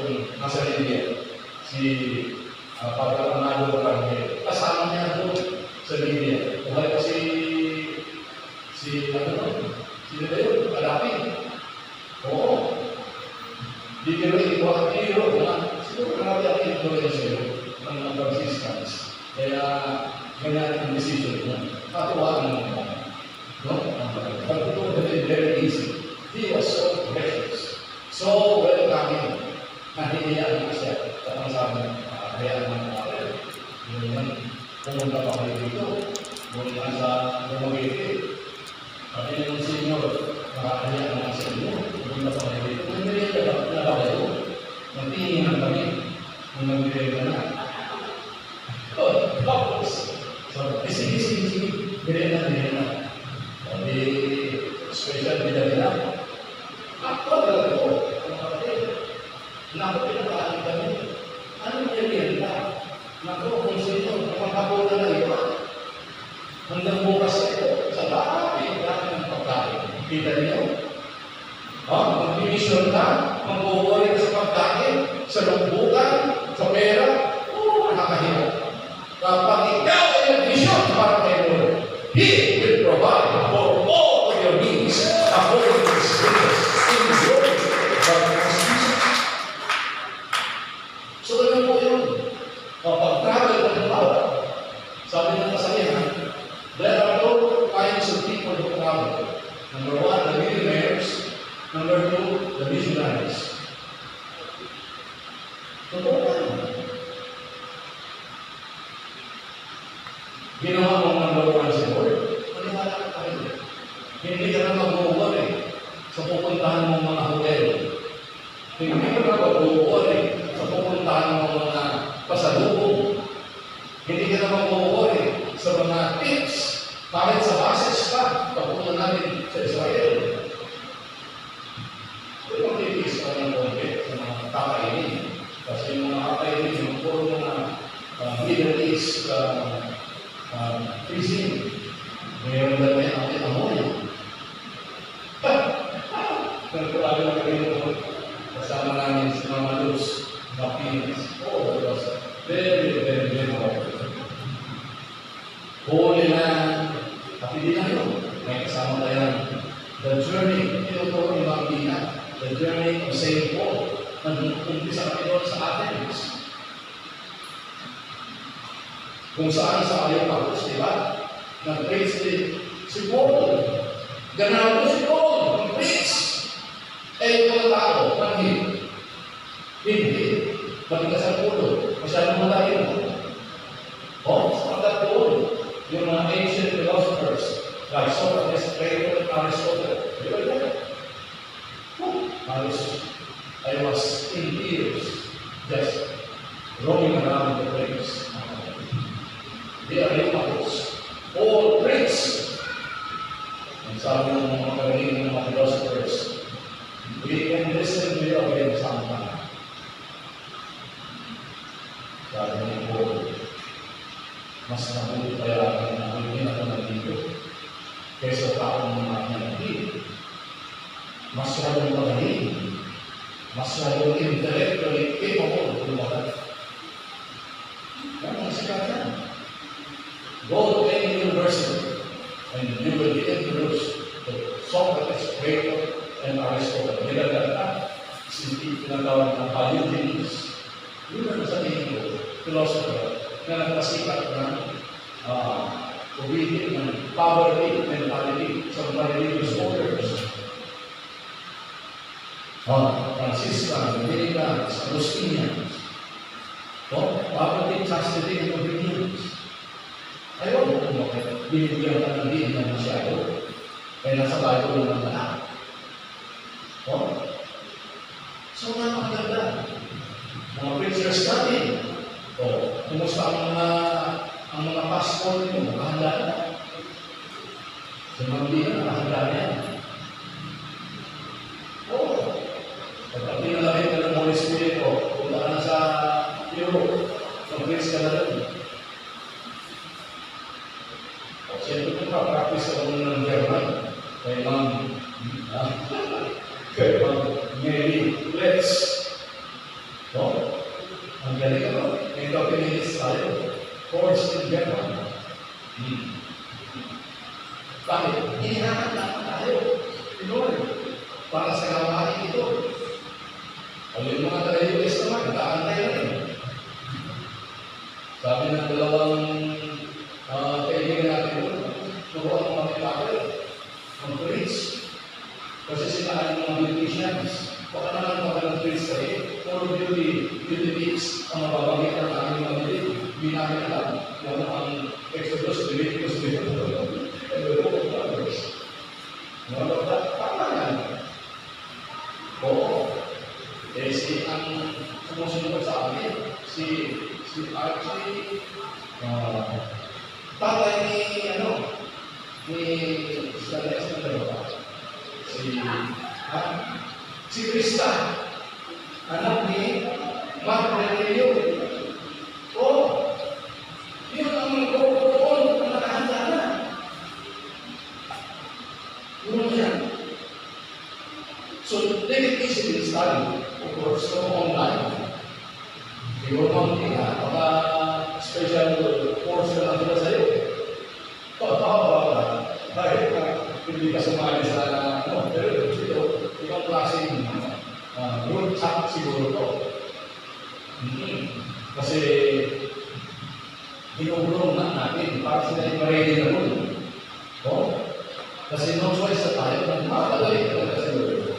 yung nasa Libya, si Padre Amado Rangel. Kasama niya doon sa Libya. Buhay pa si sino ba yun? Kalapin. Oo. Di ko rin ito ang hero. Siguro marami ang influence ng mga Franciscans. Kaya ganyan ang decision niya. Katuwaan mo naman. No? But it would have been very easy. He was so precious. So welcoming. Nahihiyan na siya. Tapos sabi niya, hayaan mo na ako. Yun yan. Pumunta pa kayo dito. Pumunta sa Dumaguete. Sabi niya ng Senyor, nakakahiyaan na sa inyo. Pumunta pa kayo dito. Nagbirin na ba kayo? Nagtinginan kami. Nung nagbirin ka na. Tapos, sige. Birin na. Di special nila. Ako talaga ko. Ang kapatid. Naku, pinakain kami. Ano nililihan ka? Naku, kung sino, makakabulan na iba. Hanggang bukas na ito. Sa dami ng pagkain. Kita niyo? Mag-mission ka, mag-uwari ka sa pagkain, sa lumbukan, sa pera, nakakahirap. Kapag ikaw ay nag-mission para kay Lord, He will provide for all of your needs according to His riches in glory by Christ Jesus. So, ganun po yun. Kapag travel ka ng bawat, sabi ng kasabihan, there are two kinds of people who travel. Number one, the millionaires. Number two, the missionaries. Totoo ka naman. Ginawa mong number one si Lord, maniwala ka tayo. Hindi ka na mag-uwari sa pupuntahan mong mga hotel. Hindi ka na mag-uwari sa pupuntahan mong mga pasalubong. Hindi ka na mag-uwari sa mga tips kahit sa basis pa, papunta namin sa Israel. Kung mag-tips ka ng konti sa mga kakainin. Kasi yung mga kakainin, yung puro mga Middle East cuisine. Mayroon na may amoy. Nagpapagod na kayo kasama namin sa mga Luz, Mapinas. Oh, it was very powerful. Holy land. At hindi na yun. May kasama tayo. The journey, tinuturo ni Mampina, the journey of St. Paul. Nag-umpisa kami doon sa Athens. Kung saan sa Areopagus, di ba? Nag-preach si Paul. Ganado si Paul. Nag-preach. Eh, yung mga tao, hindi. Matigas ang pulo. Masyadong malayo. Sa pagkatuloy, yung mga ancient philosophers, like Socrates, Plato, and Aristotle, di ba yan? I was in tears, just roaming around the place. The Areopagus, all preach. And sabi ng mga kagaling ng mga philosophers, we can listen to you again sometime. Sabi ng Paul, mas mabuti kaya akin na hindi ako nandito kaysa taong mga nandito. Mas walang magaling, mas walang intellectually capable ng mga. Yan ang sikat yan. Go to any university and you will be introduced to Socrates, Plato, and Aristotle. Nilaganda, tinatawag ng Diogenes. Yun ang sabihin ko, philosopher, na nagpasikat ng obedient ng poverty mentality sa mga religious orders. Franciscans, Dominicans, Agustinians. Poverty, chastity, and obedience. Ayaw mo kung bakit binibigyan ka ng diin na masyado. Kaya nasa bago lang ang lahat. So, napakaganda. Mga preachers natin. Kumusta ang mga passport nyo? Nakahanda na. Sa Mambina, nakahanda na yan. Pagka pinalagay ka ng Holy Spirit ko, punta ka na sa Europe. Mag-preach ka na rin. Siyempre kung pa-practice ako ng German, kay Ma'am Mary, let's No? Ang galing ano? May pinilis tayo. Course in German. Bakit? Hinihanap naman tayo. Lord, para sa gawain ito. O yung mga taga-US naman, nag-aantay na rin. Sabi ng dalawang kaibigan natin doon, turuan mo kami bakit mag-preach. Kasi sila ay mga beauticians. Baka naman mga nag-preach kayo, puro beauty tips ang mababagay ng aming mga bibig. Hindi namin alam kung ano ang Exodus, Leviticus, Deuteronomy, and the book of Numbers. Tama yan. Oo. Ang sumusunod sa amin, si Archie, tatay ni Stanes na dalawa. Si Krista, anak ni Mark Relio. Oh, yun ang magkakaroon na nakahanda na. Yun yan. So, take it easy in study. Of course, so online. Siguro naman nga, baka special course na lang sila sa'yo. Dahil hindi ka sumali sa pero ito, ibang klaseng group chat siguro to. Kasi binubulong na natin para sila yung ready na rin. Kasi no choice na tayo ng makakalayin talaga siguro.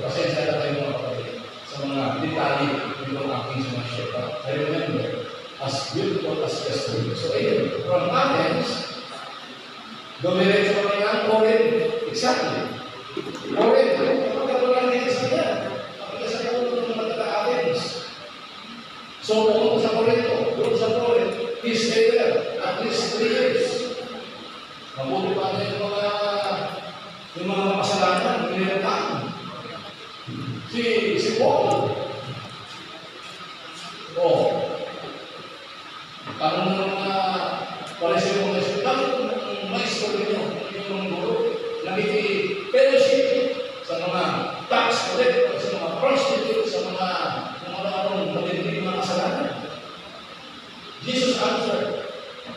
Pasensya na tayo mga kapatid sa mga detalye ng aking sinashare. I remember, as beautiful as yesterday. So ayun, from Athens, dumiretso kami ng Corinth. Exactly. Corinth, magkatulang na isa niya. Magkasaya ko ng mga taga-Athens. So pumunta sa Corinth, doon sa Corinth, he stayed there at least 3 years. Mabuti pa na yung mga makasalanan, nililatan. Si Paul. Tanong ng mga pariseo mga sultan, maestro ninyo, yung guru, nagkiki-fellowship sa mga tax collector, sa mga prostitute, sa mga magiging mga kasalanan. Jesus answered,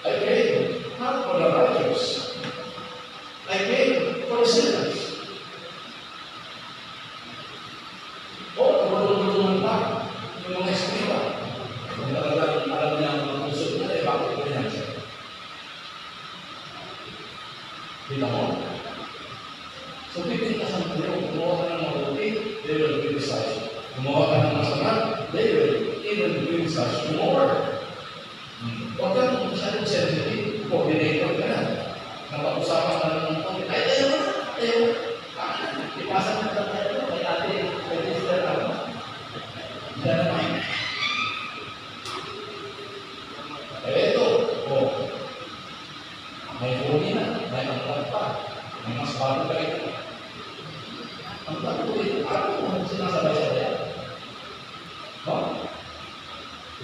I came not for the righteous, I came for the sinners. Tulungan pa yung mga eskrima. Kung talagang alam niya ang mga puso na, bakit ko niya siya? Kita mo? So, pipin ka sa mga gumawa ka ng mabuti, they will criticize you. Gumawa ka ng masama, they will even criticize you more. Huwag kang masyadong sensitive, coordinator ka na. Napag-usapan ka ng mga ayaw na. Ipasa na tayo, may ate, may sister ako. Diyan naman. Ito, may huli na, may angkat pa, may mas bago ka ito. Ang bago ito, ano sinasabay-sabay?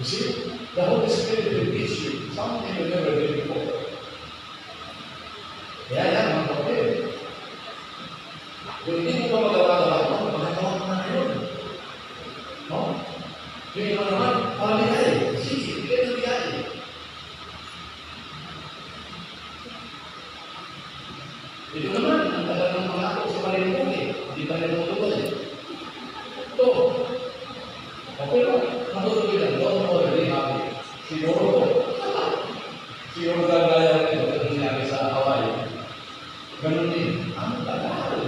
You see, the Holy Spirit will teach you something you never did before. Kaya yan, mga kapatid. Kung hindi mo pa magawa-gawa mo, magagawa mo na ngayon. Yung iba naman, pamigay. Sige, bigay na bigay. Ito naman, ang tagal ng mga ako sa Marinong hindi pa rin matutuloy. Ito. Okay lang, matutuloy lang. Don't worry, happy. Siguro gagaya rin ito kung nangyari sa Hawaii. Ganun din. Ang tagal.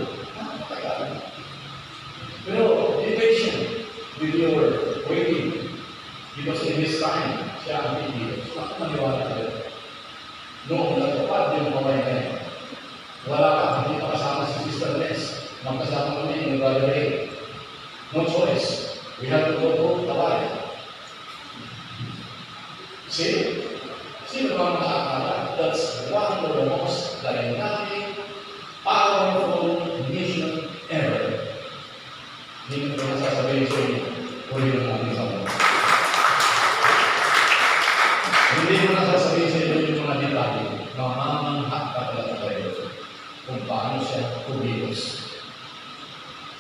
Pero, be patient with your waiting. Because in this time, siya ang hindi. Ako maniwala tayo. Noong natupad yung pamay na yan, wala ka, hindi pa kasama si Sister Ness. Magkasama kami ng Brother Ray. No choice. We have to go to Hawaii. See? Sino ba makakala? That's one of the most dynamic, powerful mission ever. Hindi ko na sasabihin sa inyo, huli ng ating Panginoon. Hindi ko na sasabihin sa inyo yung mga detalye, mamamangha ka talaga kayo kung paano siya kumilos.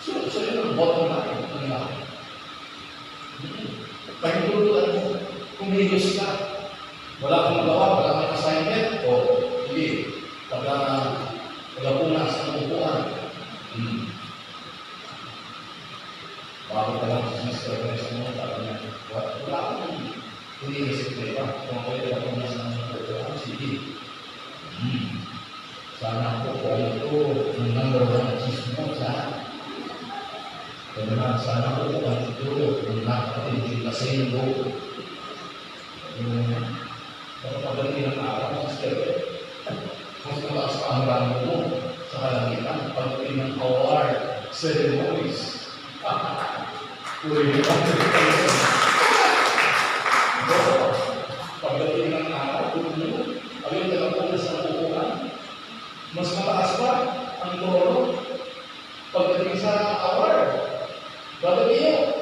So yun ang bottom line ng lahat. Pahintulutan mo. Kumigos ka. Wala kang magawa, wala kang assignment, o hindi. Pagkapunas ng upuan. Bago ka lang sa sister na sa mga tao niya. Wala akong iniisip na iba. Kung ako yung pagkapunas ng upuan, sige. Sana ako po ito ng number 1 chismos, ha? Kaya naman, sana ako po ito ng napatindi kasi yung pagpagaling ng araw, sister, mas malakas pa ang ramo mo sa kalangitan, pagpagaling ng award ceremonies. Pagdating ng araw, ayun na lang po sa upuan. Mas mataas pa ang toro. Pagdating sa award, Brother Leo,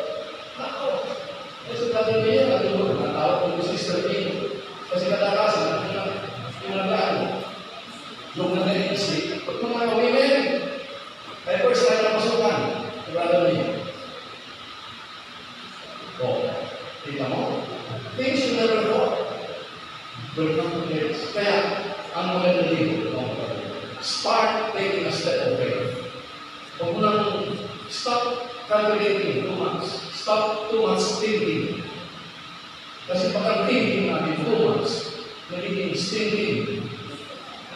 ako. Kasi Brother Leo, ang tawag ko Sister Leo. Kasi kadalasan, pinaglaan. Yung nag-iisip, pag mga women, ay first time na masukan, Brother Leo. Kita mo? Things you never thought will come to place. Kaya, ang maganda dito, start taking a step of faith. Huwag mo lang stop calculating 2 months. Stop 2 months thinking. Kasi pag ang thinking natin 2 months, nagiging stinking.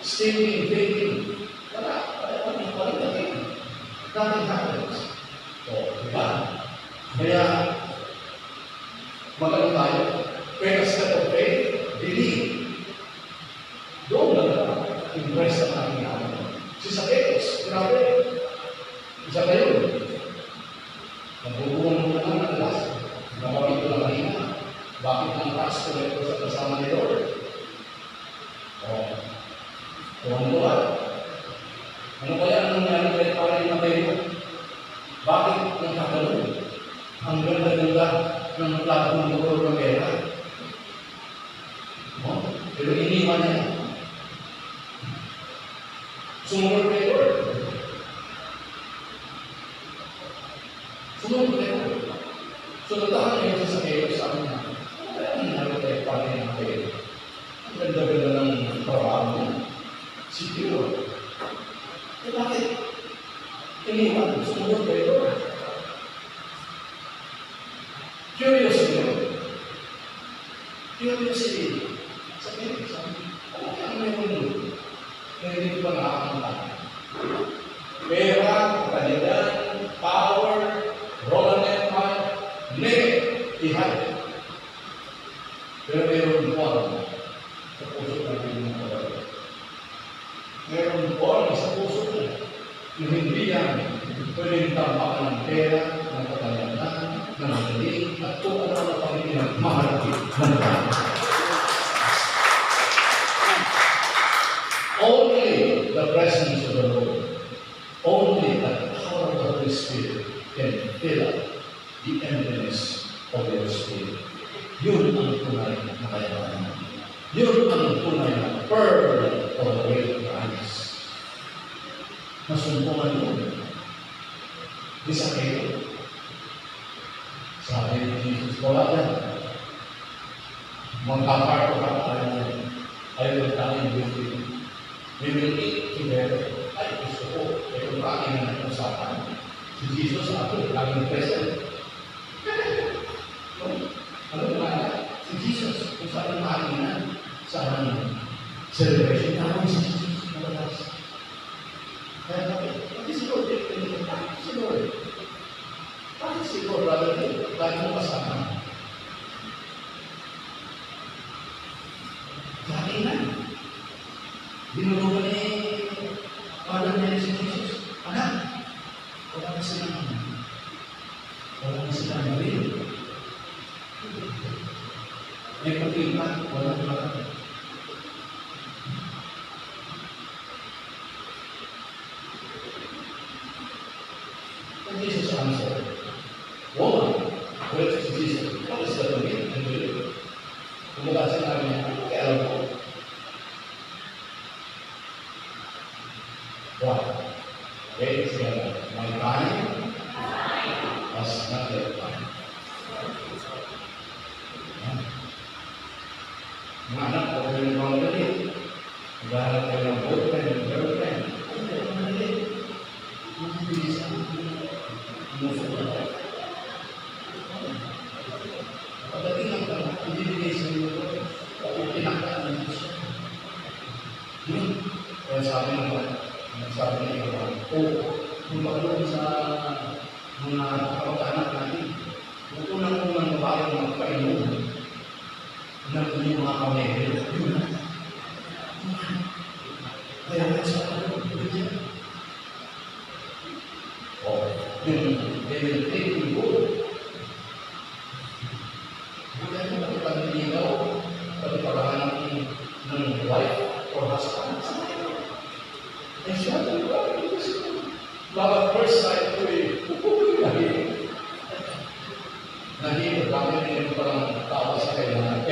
Stinking, thinking. Wala natin. Nothing happens. Diba? Kaya, maganda tayo. Take a step of faith, believe. Doon na impress ang ating namin. Si Zacchaeus, grabe. Isa kayo. Nagbubuhan mo naman ng alas. Nakapito na kanina. Bakit ang taas ko ito sa kasama ni Lord? Tuwan-tuwa. Ano kaya ang nangyari kay Pari Mateo? Bakit nagkakaroon? Ang ganda-ganda ng plato ng motor ng pera. Pero iniwan niya. Sumunod kay Lord. Sumunod kay Lord. Sunutahan niya sa Zacchaeus sa amin. Ano kaya ang nangyari kay Pari Mateo? Ang ganda-ganda ng trabaho niya. Secure. Bakit? Iniwan. Sumunod kay Lord. Curiosity. Sabi, ano kaya ang meron doon? Na hindi ko pa nakakanta. Pera, kalidad, power, Roman Empire, ihay. Pero meron born sa puso natin ng pagkakas. Meron born sa puso na yung hindi yan pwedeng tampakan ng pera, ng katalanan, ng magaling, at kung ano na Panginoon maharapin ng tao. Only the presence of the Lord, only the power of the Holy Spirit can fill up the emptiness of your spirit. Yun ang tunay na kayamanan. Yun ang tunay na pearl of the great price. Nasumpungan yun. Di sa kayo. Sabi ni Jesus, wala yan. Magkakarto ka I will dine with you. We will eat together. Ay, gusto ko. Kung kain na nag-usapan. Si Jesus ako, laging present. Ano ba na? Si Jesus, kung saan kain na, saan celebration, ako si Jesus madalas. Kaya sabi, pati si Lord, si Lord. Pati si Lord, brother, lagi mo kasama. Lagi na. Dinulugan ni Father niya si Jesus. Anak, wala na silang maril. May pagkita, wala na maril. And Jesus answered, woman, where is Jesus? What is that mean? Kumbaga sinabi niya, ano kaya alam ko? Why? Okay, together. My time has not yet come. Mga anak, huwag kayo ng mga galit. Maghahanap kayo ng boyfriend, girlfriend. Hindi, madali. Mabilis ang umusunod. Pagdating ang tanong, ibibigay sa inyo ko, kapag pinaktaan ng Diyos. Kaya sabi ng iba, kung magkaroon sa mga kapag-anak natin, kung unang-unang mabayang magpainom ng inyong mga kamere, yun na. Kaya sa they will take you good. Bukan mo nakipag-iligaw, pati paghahanap ng wife or husband. Eh siya, love at first sight ko nahihirap. Nahihirap, bakit rin parang tao sa kailangan.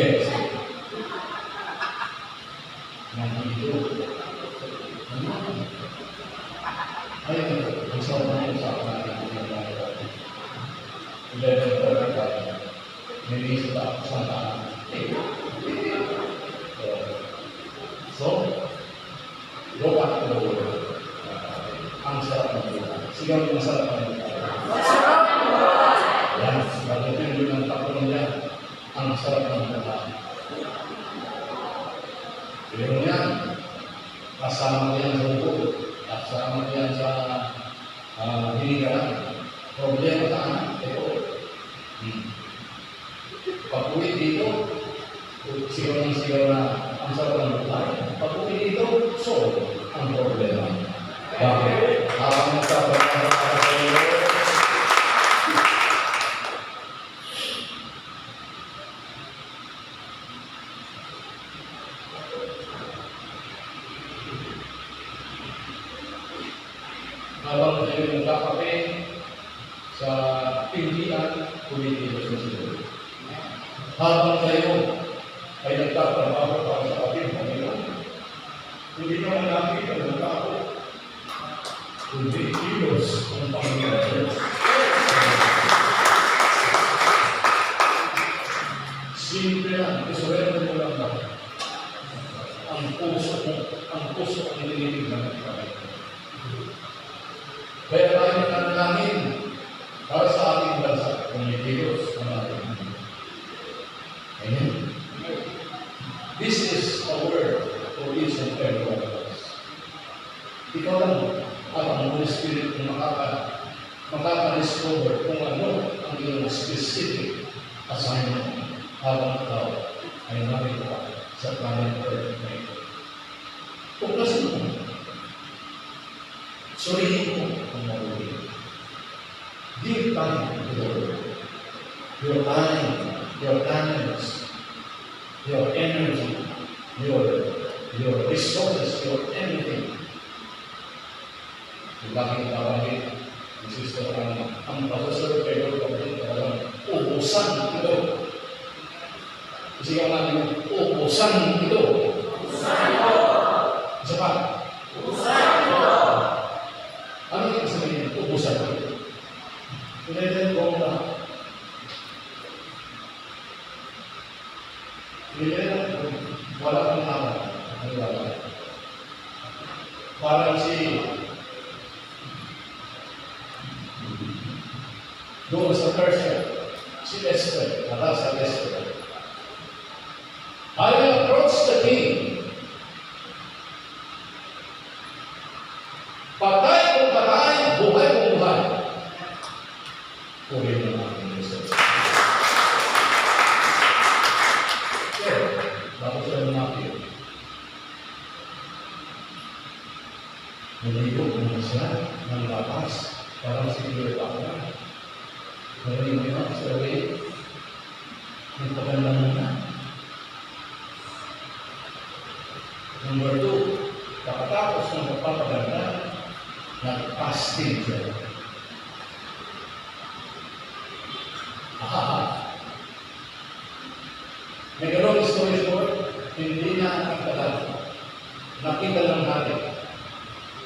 Nahihirap. Ayun, ang sarap na yung sa akin natin ng mga kapatid. 11:35, nilinis ba ako sa tahan? So, go back to the word. Ang sarap ng buhay. Sigaw yung masarap ng buhay. Yan, pagdating yun ang tapon niya, ang sarap ng buhay. Pero yan, kasama ko yan sa bukod. Kasama ko yan sa hinigaran. Problema sa anak, ito. Pag-uwi dito, sigaw na ang sarap ng buhay. Pag-uwi dito, solve ang problema. Bakit? Habang nagsasabi para sa iyo, habang kayo nagkakape sa pindian, kumitilos na sila. Habang kayo ay nagtatrabaho para sa ating Panginoon, hindi naman nakita ng tao, kundi kilos ng Panginoon. Simple lang, isurrender mo lang ba? Ang puso ang nililig ng Panginoon. Kaya tayo nanalangin para sa ating bansa, kumikilos ang ating Panginoon. Amen. This is a word for each and every one of us. Ikaw lang at ang Holy Spirit na makaka-discover kung ano ang iyong specific assignment habang ikaw ay narito sa planet Earth na ito. Tuklasin mo. Surihin mo ang mabuti. Give time to the Lord. Your time, your talents, your energy, your resources, your everything. Bakit tawagin ang sister ang pasasarap kayo kapatid talagang ubusan ito. Isigaw natin, ubusan ito. Ubusan ito. Isa pa? Ubusan ito. Ano yung sabihin? Ubusan ito. Pinagin ko na. Pinagin wala kang naman. Ano ba? Parang doon sa Persia, si Esther, sa Esther. I will approach the king. Patay kung patay, buhay kung buhay. Puri ng aking Diyos. Okay, bago siya lumapit. Naligo muna siya ng lapas, parang siguro pa na. Naligo niya sa way, nagpaganda muna. Number 2, kapatapos ng pagpapaganda, nag-fasting siya. May gano'ng story po, hindi na nagtagal. Nakita ng hari.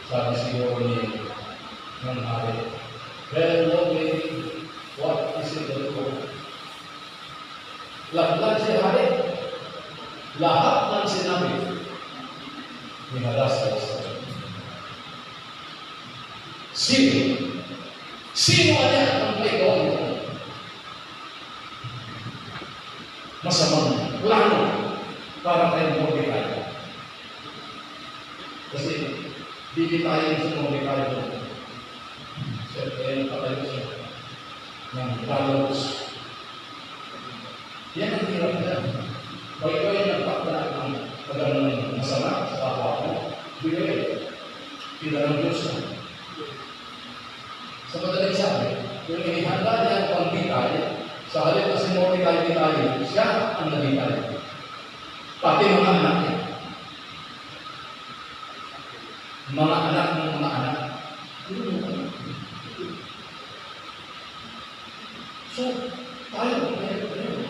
Sabi siguro ni ng hari, well, no way, what is it that you want? Laglag si hari. lahat ng sinabi ni Hadas. Sino niya ang may gawa nito? Masamang plano para tayo Mordecai. Kasi hindi tayo sa Mordecai ito. Kaya patayo siya ng followers. Yan ang hirap niya. Bago yung nagpakla ng pagkaroon ng masama sa kapwa ko, bigay, pinarang Diyos na. Sa madaling sabi, yung inihanda niya ang pangkitay, sa halip na si Mordecai tayo, siya ang nagitay. Pati mga anak niya. Mga anak ng mga anak. So, tayo,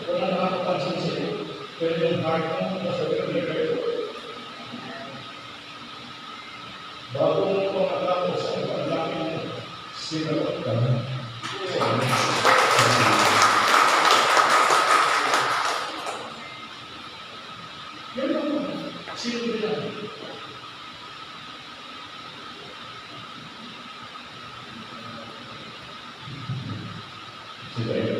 wala nakakapansin sa iyo. Pero yung heart mo, masabi kayo. Bago mo pangakapos sa pag-laki mo, sinalot ka na. Yan lang mo. Sino bilang? Si David.